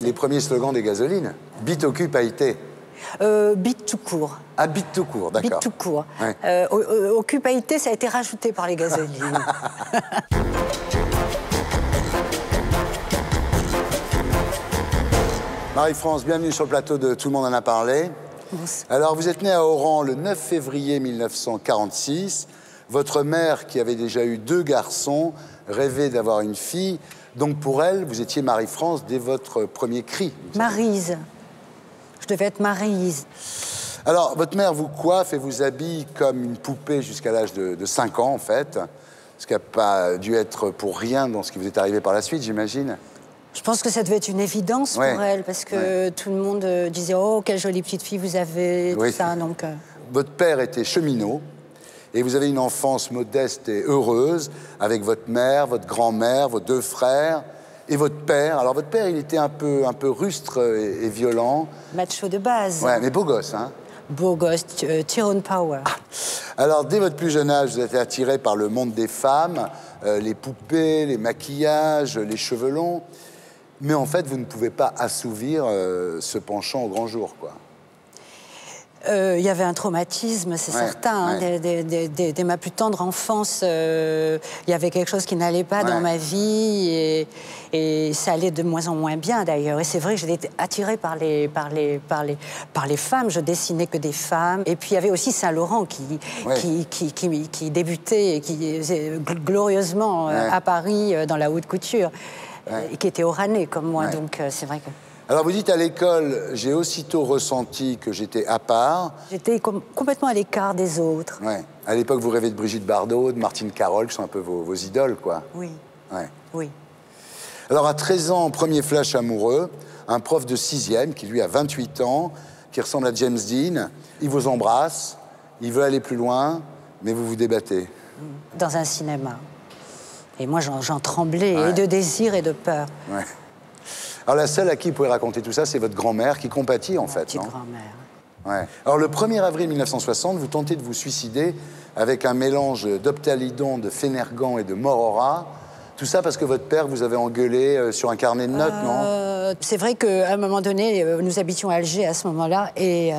Les premiers slogans des gasolines. Bite occupe a été. Bite tout court. Ah, bite tout court, d'accord. Bite tout court. Ouais. Occupe a été, ça a été rajouté par les gasolines. Marie-France, bienvenue sur le plateau de Tout le monde en a parlé. Alors, vous êtes née à Oran le 9 février 1946. Votre mère, qui avait déjà eu 2 garçons, rêvait d'avoir une fille. Donc, pour elle, vous étiez Marie-France dès votre premier cri. Maryse. Je devais être Maryse. Alors, votre mère vous coiffe et vous habille comme une poupée jusqu'à l'âge de 5 ans, en fait. Ce qui n'a pas dû être pour rien dans ce qui vous est arrivé par la suite, j'imagine. Je pense que ça devait être une évidence pour elle, parce que tout le monde disait « Oh, quelle jolie petite fille vous avez », tout ça, donc... Votre père était cheminot, et vous avez une enfance modeste et heureuse, avec votre mère, votre grand-mère, vos 2 frères, et votre père. Alors, votre père, il était un peu rustre et violent. Macho de base. Ouais, mais beau gosse, hein. Beau gosse, Tyrone Power. Alors, dès votre plus jeune âge, vous êtes attiré par le monde des femmes, les poupées, les maquillages, les cheveux longs. Mais en fait, vous ne pouvez pas assouvir ce penchant au grand jour, quoi. Il y avait un traumatisme, c'est certain. Hein, dès ma plus tendre enfance, il y avait quelque chose qui n'allait pas dans ma vie et ça allait de moins en moins bien, d'ailleurs. Et c'est vrai que j'étais attirée par les femmes. Je dessinais que des femmes. Et puis, il y avait aussi Saint-Laurent qui débutait et qui glorieusement à Paris dans la haute couture. Et qui était oranais comme moi, donc c'est vrai que... Alors vous dites à l'école, j'ai aussitôt ressenti que j'étais à part. J'étais complètement à l'écart des autres. Ouais. À l'époque, vous rêvez de Brigitte Bardot, de Martine Carole, qui sont un peu vos idoles, quoi. Oui. Ouais. Oui. Alors à 13 ans, premier flash amoureux, un prof de 6e qui lui a 28 ans, qui ressemble à James Dean, il vous embrasse, il veut aller plus loin, mais vous vous débattez. Dans un cinéma. Et moi, j'en tremblais, et de désir et de peur. Ouais. Alors, la seule à qui vous pouvez raconter tout ça, c'est votre grand-mère qui compatit, en fait, petite non ? grand-mère. Ouais. Alors, le 1er avril 1960, vous tentez de vous suicider avec un mélange d'Optalidon, de Phénergan et de Morora. Tout ça parce que votre père vous avait engueulé sur un carnet de notes, non ? C'est vrai qu'à un moment donné, nous habitions à Alger à ce moment-là, et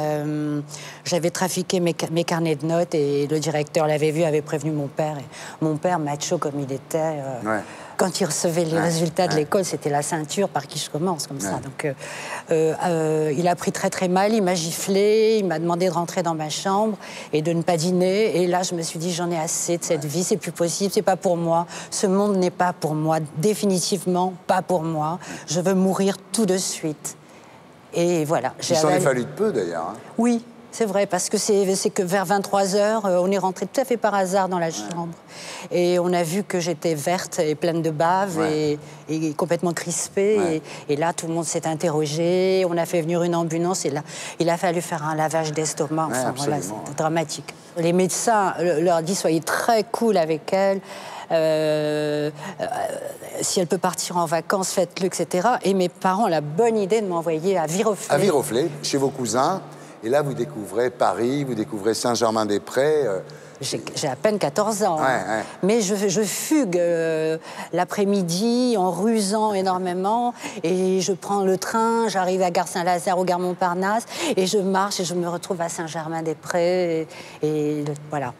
j'avais trafiqué mes carnets de notes, et le directeur l'avait vu, avait prévenu mon père. Et mon père, macho comme il était... Quand il recevait les résultats de l'école, c'était la ceinture par qui je commence, comme ça. Donc, il a pris très très mal, il m'a giflé, il m'a demandé de rentrer dans ma chambre et de ne pas dîner. Et là, je me suis dit, j'en ai assez de cette vie, c'est plus possible, c'est pas pour moi. Ce monde n'est pas pour moi, définitivement pas pour moi. Je veux mourir tout de suite. Et voilà. Il s'en est fallu de peu, d'ailleurs. Hein. Oui. C'est vrai, parce que c'est que vers 23h, on est rentré tout à fait par hasard dans la chambre. Et on a vu que j'étais verte et pleine de bave et complètement crispée. Et là, tout le monde s'est interrogé. On a fait venir une ambulance et là, il a fallu faire un lavage d'estomac. Enfin, voilà, c'était dramatique. Les médecins leur disent, soyez très cool avec elle. Si elle peut partir en vacances, faites-le, etc. Et mes parents ont la bonne idée de m'envoyer à Viroflay. À Viroflay, chez vos cousins. Et là, vous découvrez Paris, vous découvrez Saint-Germain-des-Prés. J'ai à peine 14 ans. Mais je fugue l'après-midi en rusant énormément. Et je prends le train, j'arrive à Gare Saint-Lazare, au Gare Montparnasse. Et je marche et je me retrouve à Saint-Germain-des-Prés. Voilà.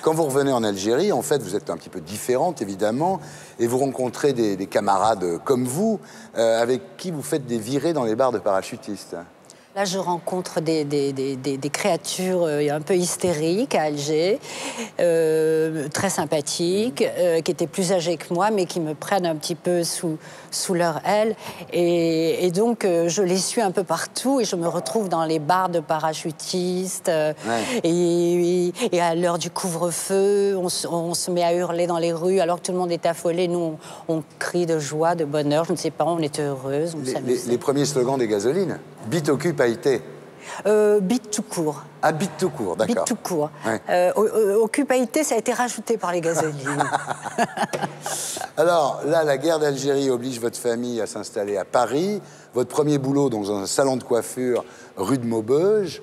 Quand vous revenez en Algérie, en fait, vous êtes un petit peu différente, évidemment. Et vous rencontrez des camarades comme vous, avec qui vous faites des virées dans les bars de parachutistes. Là, je rencontre des créatures un peu hystériques à Alger, très sympathiques, qui étaient plus âgées que moi, mais qui me prennent un petit peu sous leur aile. Et donc, je les suis un peu partout et je me retrouve dans les bars de parachutistes. Et à l'heure du couvre-feu, on se met à hurler dans les rues alors que tout le monde est affolé. Nous, on crie de joie, de bonheur. Je ne sais pas, on était heureuses. Les premiers slogans des gasolines. Bite occupe a été. Bite tout court. Ah, bite tout court, d'accord. Bite tout court. Occupe a été, ça a été rajouté par les gasolines. Alors, là, la guerre d'Algérie oblige votre famille à s'installer à Paris. Votre premier boulot dans un salon de coiffure rue de Maubeuge.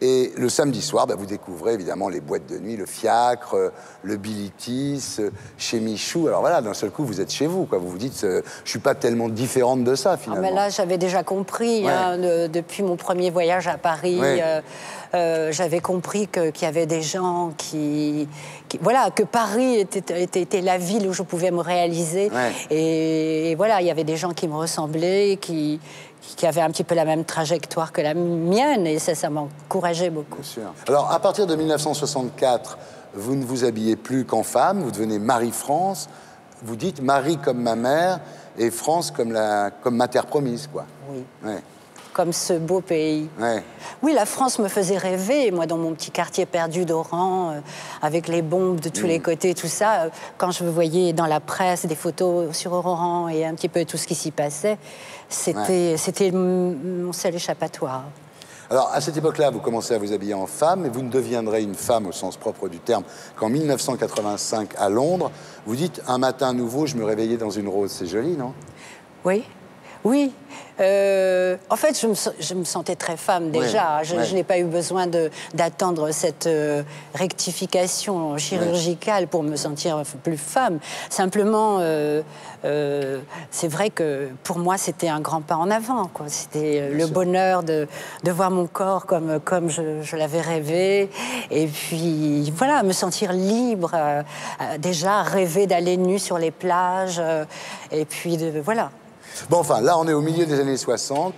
Et le samedi soir, vous découvrez évidemment les boîtes de nuit, le Fiacre, le Bilitis, chez Michou. Alors voilà, d'un seul coup, vous êtes chez vous, quoi. Vous vous dites, je suis pas tellement différente de ça, finalement. Mais là, j'avais déjà compris, depuis mon premier voyage à Paris, j'avais compris qu'il y avait des gens voilà, que Paris était la ville où je pouvais me réaliser. Et voilà, il y avait des gens qui me ressemblaient, qui avaient un petit peu la même trajectoire que la mienne, et ça m'encourageait beaucoup. Bien sûr. Alors, à partir de 1964, vous ne vous habillez plus qu'en femme, vous devenez Marie-France. Vous dites Marie comme ma mère et France comme ma terre promise, quoi. Oui. Comme ce beau pays. Oui, la France me faisait rêver, moi, dans mon petit quartier perdu d'Oran, avec les bombes de tous les côtés, tout ça. Quand je voyais dans la presse des photos sur Oran et un petit peu tout ce qui s'y passait, c'était mon seul échappatoire. Alors, à cette époque-là, vous commencez à vous habiller en femme, et vous ne deviendrez une femme au sens propre du terme qu'en 1985, à Londres. Vous dites, un matin nouveau, je me réveillais dans une rose. C'est joli, non? Oui. Oui. En fait, je me sentais très femme déjà. Je n'ai pas eu besoin d'attendre cette rectification chirurgicale pour me sentir plus femme. Simplement, c'est vrai que pour moi, c'était un grand pas en avant, quoi. C'était le bonheur de voir mon corps comme je l'avais rêvé. Et puis, voilà, me sentir libre. Déjà, rêver d'aller nue sur les plages. Et puis, voilà. Bon, enfin, là, on est au milieu des années 60,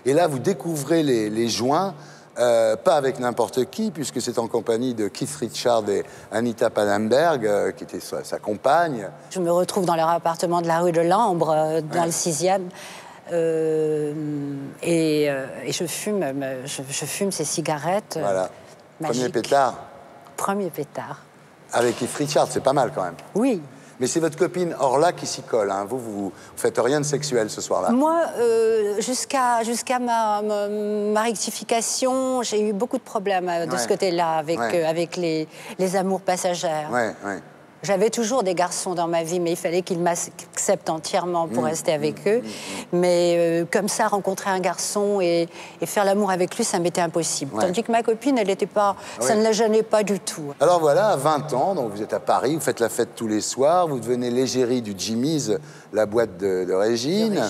et là, vous découvrez les joints, pas avec n'importe qui, puisque c'est en compagnie de Keith Richards et Anita Pallenberg, qui était sa compagne. Je me retrouve dans leur appartement de la rue de Lambre, dans le 6e, et je fume ces cigarettes. Voilà, magiques. Premier pétard. Premier pétard. Avec Keith Richards, c'est pas mal, quand même. Oui. Mais c'est votre copine Orla qui s'y colle, hein. Vous faites rien de sexuel ce soir-là? Moi, jusqu'à ma rectification, j'ai eu beaucoup de problèmes de ce côté-là avec les amours passagères. J'avais toujours des garçons dans ma vie, mais il fallait qu'ils m'acceptent entièrement pour rester avec eux. Mais comme ça, rencontrer un garçon et faire l'amour avec lui, ça m'était impossible. Tandis que ma copine, elle n'était pas, ça ne la gênait pas du tout. Alors voilà, à 20 ans, donc vous êtes à Paris, vous faites la fête tous les soirs, vous devenez l'égérie du Jimmy's, la boîte de Régine.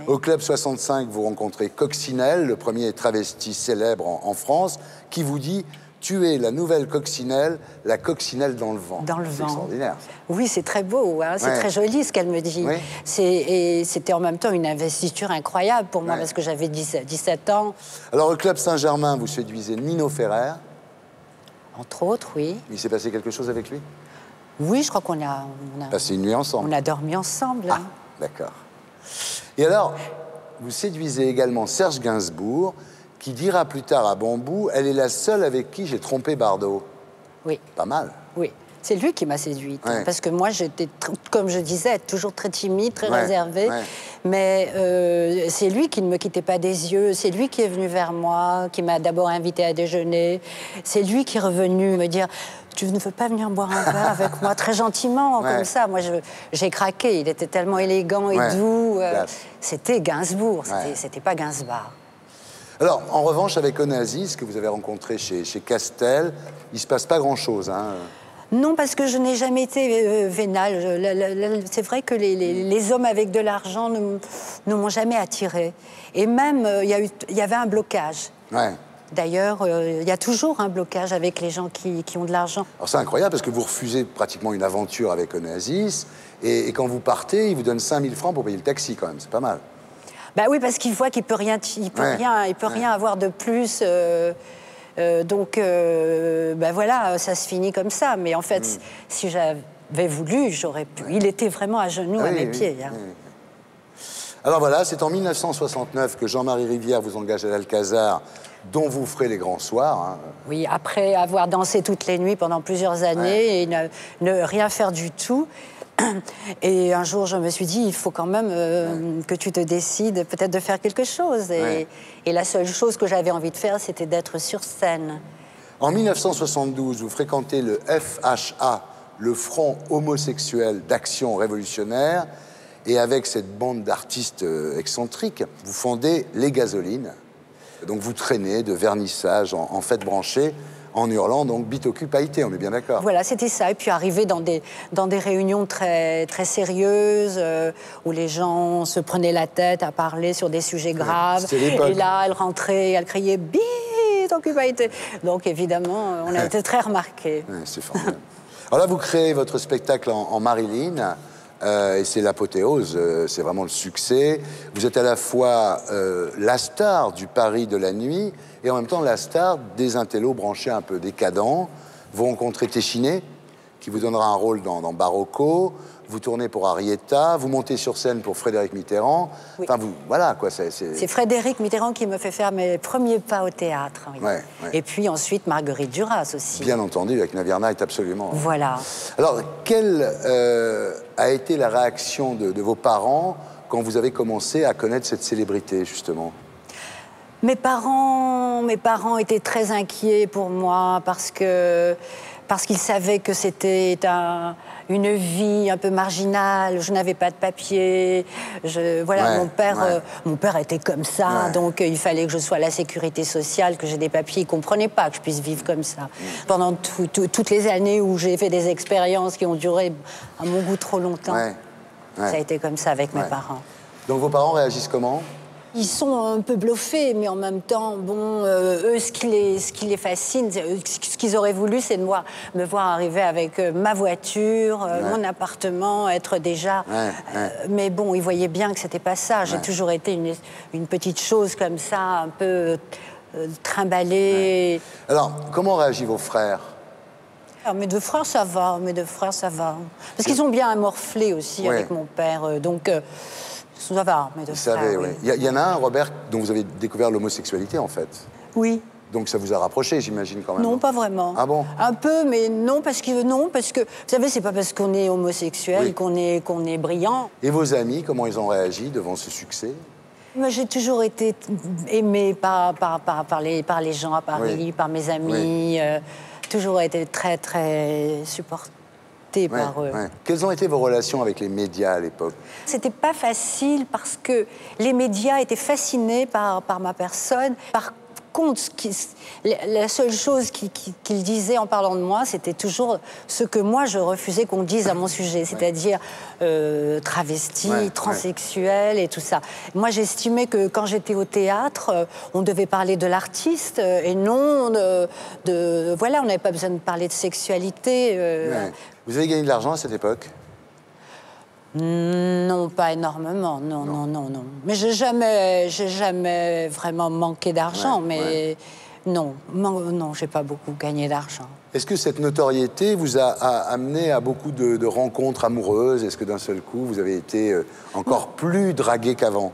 Au Club 65, vous rencontrez Coccinelle, le premier travesti célèbre en France, qui vous dit... Tu es la nouvelle Coccinelle, la Coccinelle dans le vent. Dans le vent. C'est extraordinaire, ça. Oui, c'est très beau, hein. C'est très joli ce qu'elle me dit. Et c'était en même temps une investiture incroyable pour moi, parce que j'avais 17 ans. Alors, au Club Saint-Germain, vous séduisez Nino Ferrer. Entre autres, oui. Il s'est passé quelque chose avec lui? Oui, je crois qu'on a passé une nuit ensemble. On a dormi ensemble. Ah, d'accord. Et alors, vous séduisez également Serge Gainsbourg, qui dira plus tard à Bambou, elle est la seule avec qui j'ai trompé Bardot. Oui. Pas mal. Oui. C'est lui qui m'a séduite. Parce que moi, j'étais, comme je disais, toujours très timide, très réservée. Mais c'est lui qui ne me quittait pas des yeux. C'est lui qui est venu vers moi, qui m'a d'abord invité à déjeuner. C'est lui qui est revenu me dire... Tu ne veux pas venir boire un verre avec moi, très gentiment, comme ça. Moi, j'ai craqué. Il était tellement élégant et doux. C'était Gainsbourg, c'était pas Gainsbourg. Alors, en revanche, avec Onassis, que vous avez rencontré chez Castel, il ne se passe pas grand-chose, hein? Non, parce que je n'ai jamais été vénale. C'est vrai que les hommes avec de l'argent ne m'ont jamais attirée. Et même, il y avait un blocage. D'ailleurs, il y a toujours un blocage avec les gens qui ont de l'argent. Alors c'est incroyable parce que vous refusez pratiquement une aventure avec Onassis et quand vous partez, il vous donne 5 000 francs pour payer le taxi quand même, c'est pas mal. Bah oui, parce qu'il voit qu'il peut rien, rien avoir de plus. Donc, bah voilà, ça se finit comme ça. Mais en fait, si j'avais voulu, j'aurais pu. Il était vraiment à genoux à mes pieds. Hein. Alors voilà, c'est en 1969 que Jean-Marie Rivière vous engage à l'Alcazar, dont vous ferez les grands soirs. Hein. Oui, après avoir dansé toutes les nuits pendant plusieurs années et ne rien faire du tout. Et un jour, je me suis dit, il faut quand même que tu te décides peut-être de faire quelque chose. Et la seule chose que j'avais envie de faire, c'était d'être sur scène. En 1972, vous fréquentez le FHA, le Front homosexuel d'action révolutionnaire. Et avec cette bande d'artistes excentriques, vous fondez Les Gasolines. Donc vous traînez de vernissage en fête branchée, en hurlant, donc bite au cul pailleté, on est bien d'accord. Voilà, c'était ça. Et puis arriver dans des réunions très, très sérieuses, où les gens se prenaient la tête à parler sur des sujets graves. Ouais, et là, elle rentrait, elle criait « bite au cul pailleté ». Donc évidemment, on a été très remarqués. Ouais, c'est formidable. Alors là, vous créez votre spectacle en Marilyn. Et c'est l'apothéose, c'est vraiment le succès. Vous êtes à la fois la star du Paris de la nuit et en même temps la star des intellos branchés un peu décadents. Vous rencontrez Téchiné, qui vous donnera un rôle dans Barocco. Vous tournez pour Arietta, vous montez sur scène pour Frédéric Mitterrand. Oui. Enfin, voilà, quoi. C'est Frédéric Mitterrand qui me fait faire mes premiers pas au théâtre. Oui. Ouais, ouais. Et puis ensuite, Marguerite Duras aussi. Bien entendu, avec Navier Knight, absolument. Voilà. Alors, quelle a été la réaction de vos parents quand vous avez commencé à connaître cette célébrité, justement? Mes parents étaient très inquiets pour moi parce qu'ils savaient que c'était une vie un peu marginale. Je n'avais pas de papier. Voilà, ouais, mon père était comme ça, ouais. Donc il fallait que je sois à la sécurité sociale, que j'ai des papiers. Il ne comprenait pas que je puisse vivre comme ça. Pendant toutes les années où j'ai fait des expériences qui ont duré, à mon goût, trop longtemps, ça a été comme ça avec mes parents. Donc vos parents réagissent comment ? Ils sont un peu bluffés, mais en même temps, bon, eux, ce qui les fascine, ce qu'ils auraient voulu, c'est de me voir arriver avec ma voiture, mon appartement, être déjà... mais bon, ils voyaient bien que c'était pas ça. J'ai toujours été une petite chose comme ça, un peu trimballée. Alors, comment réagissent vos frères ? Alors, mes deux frères, ça va. Parce qu'ils ont bien amorflé aussi avec mon père, donc... Ça va, mes deux frères, oui. Il y en a un, Robert, dont vous avez découvert l'homosexualité, en fait. Oui. Donc ça vous a rapproché, j'imagine, quand même. Non, pas vraiment. Ah bon? Un peu, mais non, parce que vous savez, c'est pas parce qu'on est homosexuel qu'on est brillant. Et vos amis, comment ils ont réagi devant ce succès? Moi, j'ai toujours été aimée par les gens à Paris, par mes amis. Toujours été très, très supportée. Par eux. Quelles ont été vos relations avec les médias à l'époque? C'était pas facile parce que les médias étaient fascinés par ma personne. Par contre, la seule chose qu'ils disaient en parlant de moi, c'était toujours ce que moi je refusais qu'on dise à mon sujet, c'est-à-dire travesti, transsexuel et tout ça. Moi, j'estimais que quand j'étais au théâtre, on devait parler de l'artiste et non voilà, on n'avait pas besoin de parler de sexualité. Vous avez gagné de l'argent à cette époque? Non, pas énormément, non. Mais j'ai jamais vraiment manqué d'argent, non, j'ai pas beaucoup gagné d'argent. Est-ce que cette notoriété vous a amené à beaucoup de rencontres amoureuses? Est-ce que d'un seul coup, vous avez été encore plus draguée qu'avant?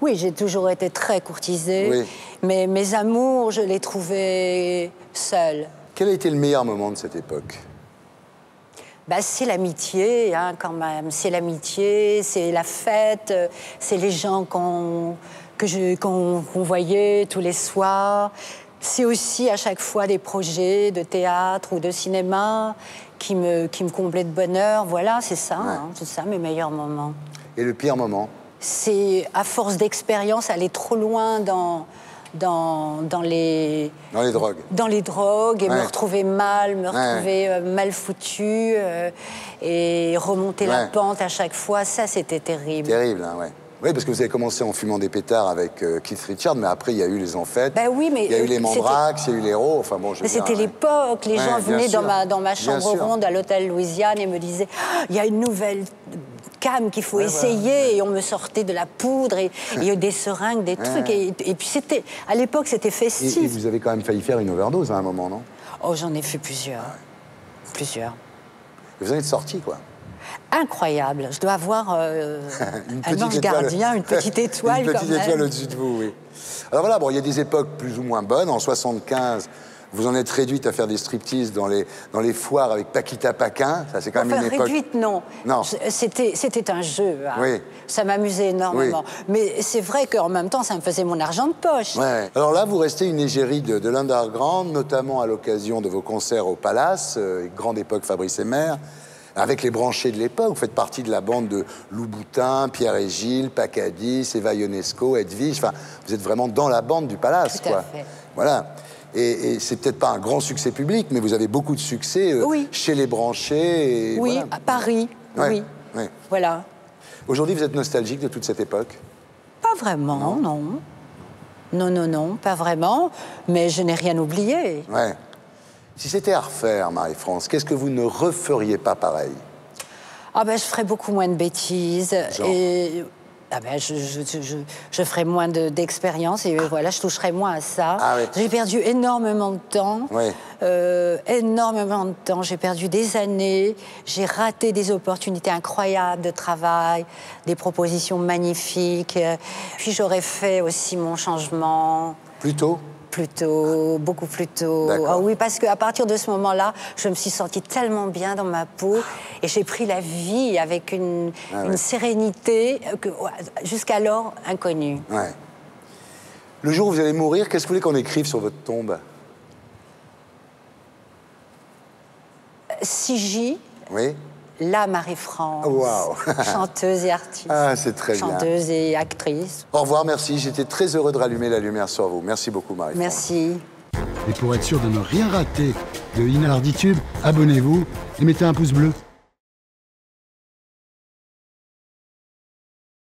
Oui, j'ai toujours été très courtisée, mais mes amours, je les trouvais seuls. Quel a été le meilleur moment de cette époque? C'est l'amitié, quand même. C'est l'amitié, c'est la fête, c'est les gens qu'on voyait tous les soirs. C'est aussi à chaque fois des projets de théâtre ou de cinéma qui me comblaient de bonheur. Voilà, c'est ça, c'est ça mes meilleurs moments. Et le pire moment? C'est, à force d'expérience, aller trop loin dans les drogues. Dans les drogues, et me retrouver mal, mal foutue, et remonter la pente à chaque fois, ça, c'était terrible. Terrible, Oui, parce que vous avez commencé en fumant des pétards avec Keith Richards, mais après, il y a eu les Amphètes, il y a eu les Mandrax, il y a eu l'Hérault, enfin bon, je veux dire... C'était l'époque, les gens venaient dans ma chambre ronde à l'hôtel Louisiane et me disaient « Il y a une nouvelle... cam qu'il faut essayer », et on me sortait de la poudre et des seringues, des trucs, et puis c'était, à l'époque, c'était festif. Et vous avez quand même failli faire une overdose à un moment, non? Oh, j'en ai fait plusieurs. Plusieurs. Et vous en êtes sorti, quoi? Incroyable. Je dois avoir un ange gardien, une petite étoile. Une petite étoile au-dessus de vous, oui. Alors voilà, bon, il y a des époques plus ou moins bonnes. En 75, vous en êtes réduite à faire des striptease dans les foires avec Paquita Paquin. Ça, c'est quand même une époque... Réduite, non. C'était un jeu. Ça m'amusait énormément. Mais c'est vrai qu'en même temps, ça me faisait mon argent de poche. Alors là, vous restez une égérie de l'underground, notamment à l'occasion de vos concerts au Palace, grande époque Fabrice Hébert. Avec les branchés de l'époque, vous faites partie de la bande de Louboutin, Pierre et Gilles, Pacadis, Eva Ionesco, Edwige. Enfin, vous êtes vraiment dans la bande du Palace, Tout quoi. à fait. Voilà. Et c'est peut-être pas un grand succès public, mais vous avez beaucoup de succès oui. chez les branchés. Et oui, voilà. à Paris, Ouais, oui. ouais. Voilà. Aujourd'hui, vous êtes nostalgique de toute cette époque? Pas vraiment, non. Non, non, non, pas vraiment. Mais je n'ai rien oublié. Ouais. Si c'était à refaire, Marie-France, qu'est-ce que vous ne referiez pas pareil? Ah ben, je ferais beaucoup moins de bêtises. Genre. Et ah ben, je ferais moins d'expérience et voilà, je toucherais moins à ça. Ah oui. J'ai perdu énormément de temps. Oui. Énormément de temps. J'ai perdu des années. J'ai raté des opportunités incroyables de travail, des propositions magnifiques. Puis j'aurais fait aussi mon changement. Plus tôt? Plus tôt, beaucoup plus tôt. Ah oui, parce qu'à partir de ce moment-là, je me suis sentie tellement bien dans ma peau et j'ai pris la vie avec une sérénité jusqu'alors inconnue. Ouais. Le jour où vous allez mourir, qu'est-ce que vous voulez qu'on écrive sur votre tombe? Sigi, Oui. la Marie-France, Wow. chanteuse et artiste. Ah, c'est très bien. Chanteuse et actrice. Au revoir, merci. J'étais très heureux de rallumer la lumière sur vous. Merci beaucoup, Marie-France. Merci. Et pour être sûr de ne rien rater de Inarditube, abonnez-vous et mettez un pouce bleu.